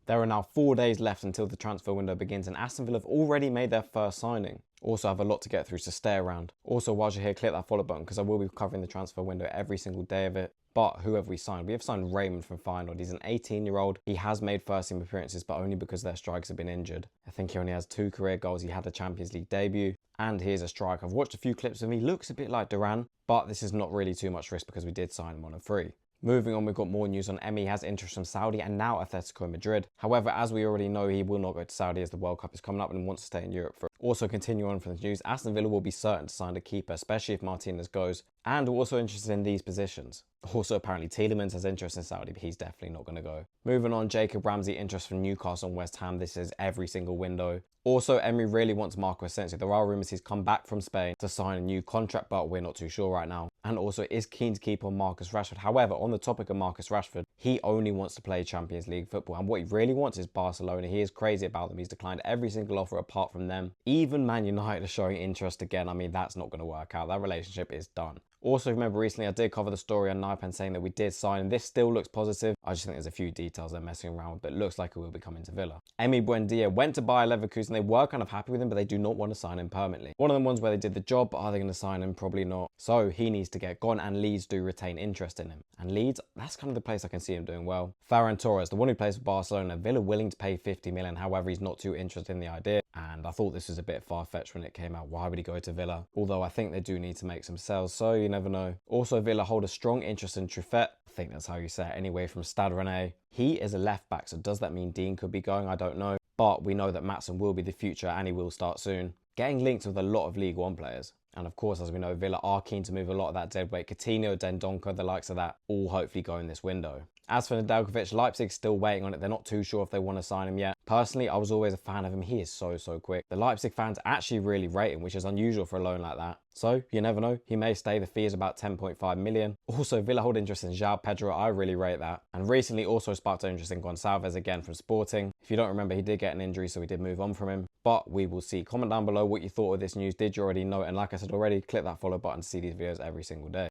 There are now 4 days left until the transfer window begins, and Aston Villa have already made their first signing. Also have a lot to get through, so stay around. Also, whilst you're here, click that follow button because I will be covering the transfer window every single day of it. But who have we signed? We have signed Raymond from Feyenoord. He's an 18-year-old. He has made first team appearances, but only because their strikers have been injured. I think he only has 2 career goals. He had a Champions League debut, and he is a striker. I've watched a few clips of him. He looks a bit like Duran, but this is not really too much risk because we did sign him on a free. Moving on, we've got more news on Emi. He has interest from Saudi and now Atletico Madrid. However, as we already know, he will not go to Saudi as the World Cup is coming up and wants to stay in Europe for it. Also, continue on from the news, Aston Villa will be certain to sign a keeper, especially if Martinez goes, and we're also interested in these positions. Also, apparently, Tielemans has interest in Saudi, but he's definitely not going to go. Moving on, Jacob Ramsey, interest from Newcastle and West Ham. This is every single window. Also, Emery really wants Marco Asensio. There are rumours he's come back from Spain to sign a new contract, but we're not too sure right now. And also is keen to keep on Marcus Rashford. However, on the topic of Marcus Rashford, he only wants to play Champions League football. And what he really wants is Barcelona. He is crazy about them. He's declined every single offer apart from them. Even Man United are showing interest again. I mean, that's not going to work out. That relationship is done. Also, remember recently I did cover the story on Naipan saying that we did sign, and this still looks positive. I just think there's a few details they're messing around with, but it looks like it will be coming to Villa. Emi Buendia went to Bayer Leverkusen. They were kind of happy with him, but they do not want to sign him permanently. One of them ones where they did the job, but are they going to sign him? Probably not. So he needs to get gone, and Leeds do retain interest in him. And Leeds, that's kind of the place I can see him doing well. Ferran Torres, the one who plays for Barcelona, Villa willing to pay 50 million. However, he's not too interested in the idea. And I thought this was a bit far-fetched when it came out. Why would he go to Villa? Although I think they do need to make some sales, so you never know. Also, Villa hold a strong interest in Truffet. I think that's how you say it anyway, from Stade Rennais. He is a left back, so does that mean Dean could be going? I don't know. But we know that Maatsen will be the future and he will start soon. Getting linked with a lot of League One players. And of course, as we know, Villa are keen to move a lot of that deadweight. Coutinho, Dendoncker, the likes of that, all hopefully go in this window. As for Nedeljkovic, Leipzig's still waiting on it. They're not too sure if they want to sign him yet. Personally, I was always a fan of him. He is so quick. The Leipzig fans actually really rate him, which is unusual for a loan like that. So, you never know. He may stay. The fee is about 10.5 million. Also, Villa hold interest in João Pedro. I really rate that. And recently also sparked interest in Gonçalves again from Sporting. If you don't remember, he did get an injury, so we did move on from him. But we will see. Comment down below what you thought of this news. Did you already know it? And like I said already, click that follow button to see these videos every single day.